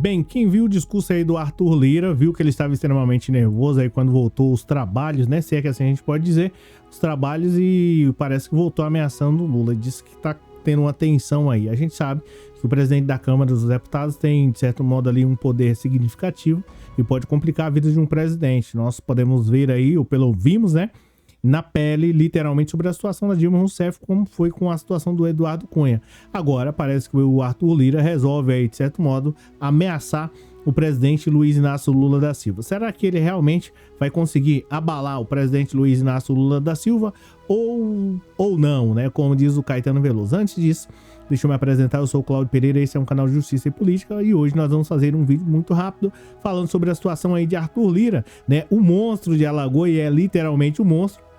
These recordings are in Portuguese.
Bem, quem viu o discurso aí do Arthur Lira, viu que ele estava extremamente nervoso aí quando voltou os trabalhos, né? Se é que assim a gente pode dizer, os trabalhos, e parece que voltou ameaçando o Lula. Disse que tá tendo uma tensão aí. A gente sabe que o presidente da Câmara dos Deputados tem, de certo modo, ali um poder significativo e pode complicar a vida de um presidente. Nós podemos ver aí, ou pelo vimos, né? Na pele, literalmente, sobre a situação da Dilma Rousseff, como foi com a situação do Eduardo Cunha. Agora, parece que o Arthur Lira resolve aí, de certo modo, ameaçar o presidente Luiz Inácio Lula da Silva. Será que ele realmente vai conseguir abalar o presidente Luiz Inácio Lula da Silva ou não, né? Como diz o Caetano Veloso. Antes disso, deixa eu me apresentar, eu sou o Cláudio Pereira, esse é um canal de Justiça e Política e hoje nós vamos fazer um vídeo muito rápido falando sobre a situação aí de Arthur Lira, né? O monstro de Alagoas, e é literalmente o monstro.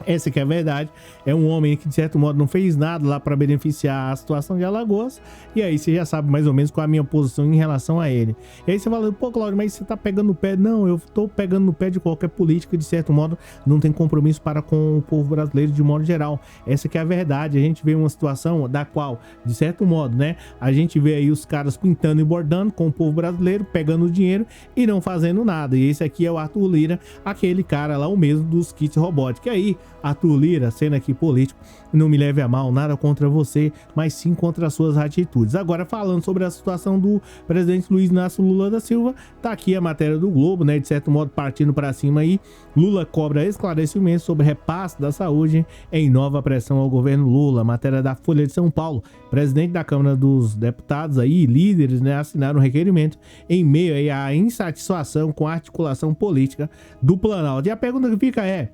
Essa que é a verdade, é um homem que de certo modo não fez nada lá para beneficiar a situação de Alagoas, e aí você já sabe mais ou menos qual é a minha posição em relação a ele. E aí você fala, pô Cláudio, mas você tá pegando no pé? Não, eu tô pegando no pé de qualquer política, de certo modo não tem compromisso para com o povo brasileiro de modo geral. Essa que é a verdade, a gente vê uma situação da qual, de certo modo, né, a gente vê aí os caras pintando e bordando com o povo brasileiro, pegando o dinheiro e não fazendo nada. E esse aqui é o Arthur Lira, aquele cara lá, o mesmo dos kits robóticos. E aí, Arthur Lira, sendo aqui político, não me leve a mal, nada contra você, mas sim contra as suas atitudes. Agora, falando sobre a situação do presidente Luiz Inácio Lula da Silva, tá aqui a matéria do Globo, né, de certo modo partindo para cima aí. Lula cobra esclarecimento sobre repasse da saúde em nova pressão ao governo Lula. Matéria da Folha de São Paulo. Presidente da Câmara dos Deputados aí, líderes, né, assinaram um requerimento em meio aí à insatisfação com a articulação política do Planalto. E a pergunta que fica é: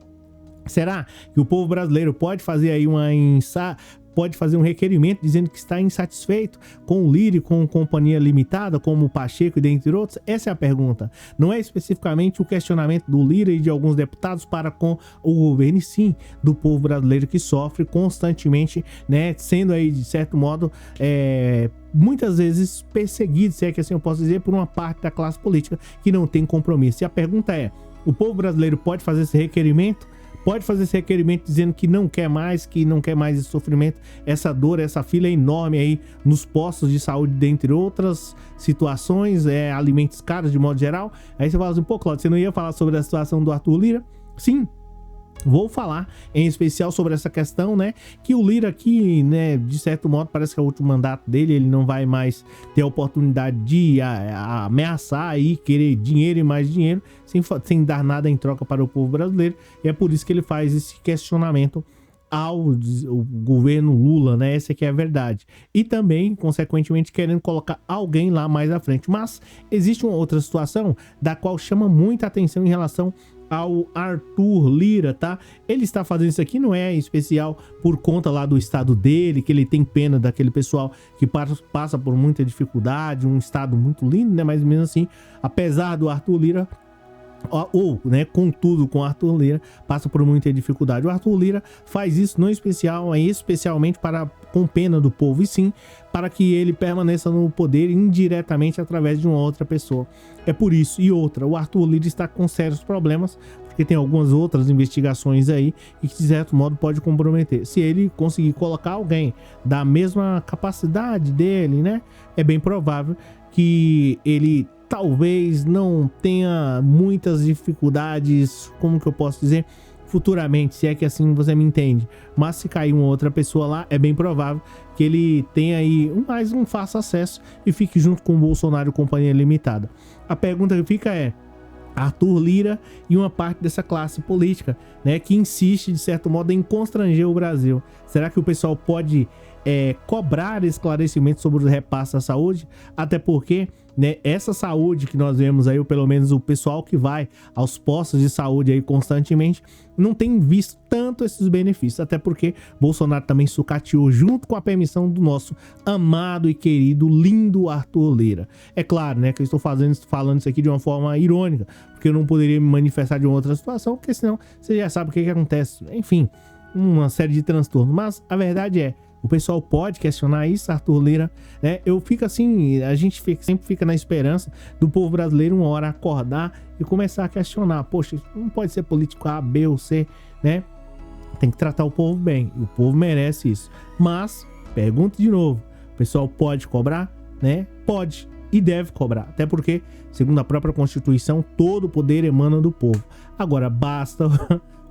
será que o povo brasileiro pode fazer aí pode fazer um requerimento dizendo que está insatisfeito com o Lira e com companhia limitada, como o Pacheco e dentre outros? Essa é a pergunta. Não é especificamente o questionamento do Lira e de alguns deputados para com o governo, e sim do povo brasileiro que sofre constantemente, né, sendo aí, de certo modo, muitas vezes perseguido, se é que assim eu posso dizer, por uma parte da classe política que não tem compromisso. E a pergunta é: o povo brasileiro pode fazer esse requerimento? Pode fazer esse requerimento dizendo que não quer mais esse sofrimento, essa dor, essa fila enorme aí nos postos de saúde, dentre outras situações, alimentos caros de modo geral. Aí você fala assim, pô Cláudio, você não ia falar sobre a situação do Arthur Lira? Sim, vou falar em especial sobre essa questão, né, que o Lira aqui, né, de certo modo parece que é o último mandato dele, ele não vai mais ter a oportunidade de ameaçar aí, querer dinheiro e mais dinheiro, sem dar nada em troca para o povo brasileiro, e é por isso que ele faz esse questionamento ao governo Lula, né? Essa aqui é a verdade. E também, consequentemente, querendo colocar alguém lá mais à frente. Mas existe uma outra situação da qual chama muita atenção em relação ao Arthur Lira, tá? Ele está fazendo isso aqui, não é especial por conta lá do estado dele, que ele tem pena daquele pessoal que passa por muita dificuldade, um estado muito lindo, né? Mas mesmo assim, apesar do Arthur Lira, né, contudo, com o Arthur Lira passa por muita dificuldade. O Arthur Lira faz isso não especialmente com pena do povo, e sim para que ele permaneça no poder indiretamente através de uma outra pessoa. É por isso. E outra, o Arthur Lira está com sérios problemas, porque tem algumas outras investigações aí e que de certo modo pode comprometer. Se ele conseguir colocar alguém da mesma capacidade dele, né, é bem provável que ele talvez não tenha muitas dificuldades, como que eu posso dizer, futuramente, se é que assim você me entende. Mas se cair uma outra pessoa lá, é bem provável que ele tenha aí mais um fácil acesso e fique junto com o Bolsonaro e companhia limitada. A pergunta que fica é: Arthur Lira e uma parte dessa classe política, né, que insiste de certo modo em constranger o Brasil, será que o pessoal pode cobrar esclarecimento sobre o repasse da saúde? Até porque, né, essa saúde que nós vemos aí, ou pelo menos o pessoal que vai aos postos de saúde aí constantemente, não tem visto tanto esses benefícios, até porque Bolsonaro também sucateou junto com a permissão do nosso amado e querido, lindo Arthur Lira. É claro, né, que eu estou falando isso aqui de uma forma irônica, porque eu não poderia me manifestar de uma outra situação, porque senão você já sabe o que acontece. Enfim, uma série de transtornos, mas a verdade é: o pessoal pode questionar isso, Arthur Lira, né? Eu fico assim, a gente sempre fica na esperança do povo brasileiro uma hora acordar e começar a questionar. Poxa, não pode ser político A, B ou C, né? Tem que tratar o povo bem, o povo merece isso. Mas, pergunto de novo, o pessoal pode cobrar, né? Pode. e deve cobrar. Até porque, segundo a própria Constituição, todo o poder emana do povo. Agora, basta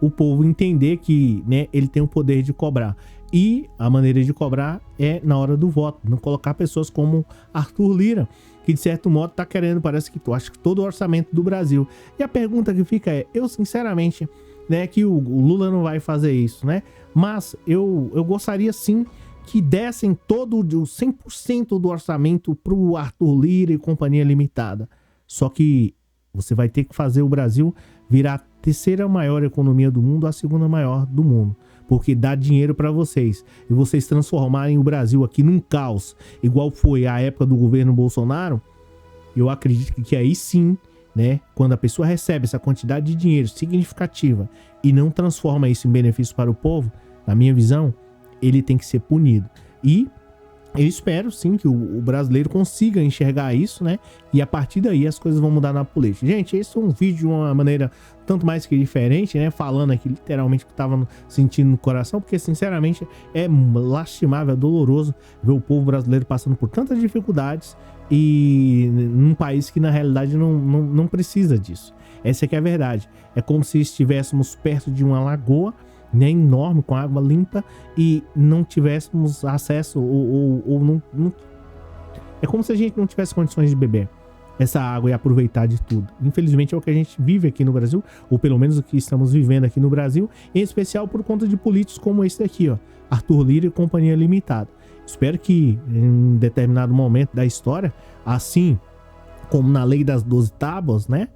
o povo entender que, né, ele tem o poder de cobrar. E a maneira de cobrar é na hora do voto. Não colocar pessoas como Arthur Lira, que de certo modo tá querendo, parece que acho que todo o orçamento do Brasil. E a pergunta que fica é, eu sinceramente, né, que o Lula não vai fazer isso, né? Mas eu gostaria sim que dessem todo o 100% do orçamento pro Arthur Lira e Companhia Limitada. Só que você vai ter que fazer o Brasil virar a terceira maior economia do mundo, a segunda maior do mundo. Porque dá dinheiro para vocês. E vocês transformarem o Brasil aqui num caos, igual foi a época do governo Bolsonaro, eu acredito que aí sim, né, quando a pessoa recebe essa quantidade de dinheiro significativa e não transforma isso em benefício para o povo, na minha visão, ele tem que ser punido. E eu espero sim que o brasileiro consiga enxergar isso, né? E a partir daí as coisas vão mudar na política. Gente, esse é um vídeo de uma maneira tanto mais que diferente, né? Falando aqui literalmente o que estava sentindo no coração, porque sinceramente é lastimável, é doloroso ver o povo brasileiro passando por tantas dificuldades e num país que na realidade não precisa disso. Essa é que é a verdade. É como se estivéssemos perto de uma lagoa, né, enorme, com água limpa, e não tivéssemos acesso ou não. É como se a gente não tivesse condições de beber essa água e aproveitar de tudo. Infelizmente é o que a gente vive aqui no Brasil, ou pelo menos o que estamos vivendo aqui no Brasil, em especial por conta de políticos como esse daqui, ó, Arthur Lira e Companhia Limitada. Espero que em um determinado momento da história, assim como na lei das 12 tábuas, né,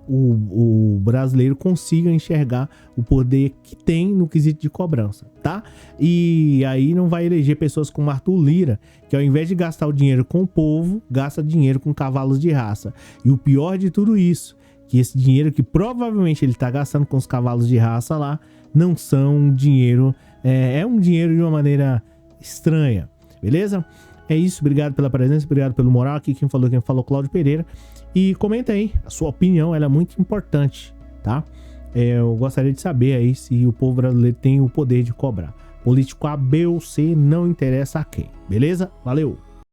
o brasileiro consiga enxergar o poder que tem no quesito de cobrança, tá? E aí não vai eleger pessoas como Arthur Lira, que ao invés de gastar o dinheiro com o povo, gasta dinheiro com cavalos de raça. E o pior de tudo isso, que esse dinheiro que provavelmente ele tá gastando com os cavalos de raça lá, não são dinheiro, é um dinheiro de uma maneira estranha, beleza? É isso, obrigado pela presença, obrigado pelo moral. Aqui quem falou Cláudio Pereira. E comenta aí, a sua opinião, ela é muito importante, tá? Eu gostaria de saber aí se o povo brasileiro tem o poder de cobrar. Político A, B ou C, não interessa a quem, beleza? Valeu!